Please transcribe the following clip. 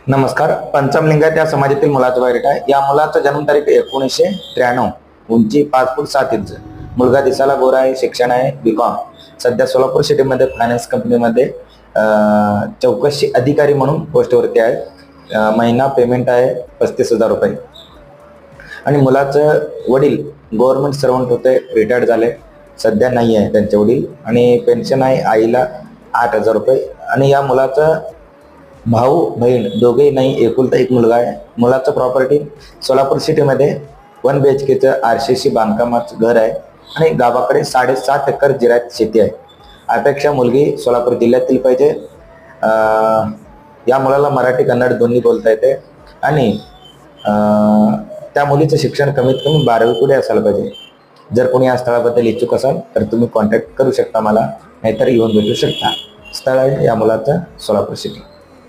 नमस्कार. पंचमलिंगात या समाजातील मुलाचा बायोडेटा आहे. या मुलाचा जन्मतारीख 1993, उंची 5 फूट 7 इंच, मुलगा दिसायला गोरा आहे, शिक्षण आहे बीकॉम, सध्या सोलापूर सिटीमध्ये फायनान्स कंपनीमध्ये चौकशी अधिकारी म्हणून पोस्टवरती आहे. महिना पेमेंट आहे 35,000 रुपये. आणि मुलाचं वडील गव्हर्नमेंट सर्वंट होते, रिटायर्ड झाले, सध्या नाही आहे त्यांचे वडील, आणि पेन्शन आहे आईला 8,000 रुपये. आणि या मुलाचं भाऊ बहीण दोघेही नाही, एकुलता एक मुलगा आहे. मुलाचं प्रॉपर्टी सोलापूर सिटीमध्ये 1 BHKचं RCC बांधकामाचं घर आहे आणि गावाकडे 7.5 एकर जिरायत शेती आहे. अपेक्षा मुलगी सोलापूर जिल्ह्यातील पाहिजे. या मुलाला मराठी कन्नड दोन्ही बोलता येते आणि त्या मुलीचं शिक्षण कमीत कमी 12वी पुढे असायला पाहिजे. जर कोणी या स्थळाबद्दल इच्छुक असाल तर तुम्ही कॉन्टॅक्ट करू शकता मला, नाहीतर येऊन भेटू शकता. स्थळ आहे या मुलाचं सोलापूर सिटी.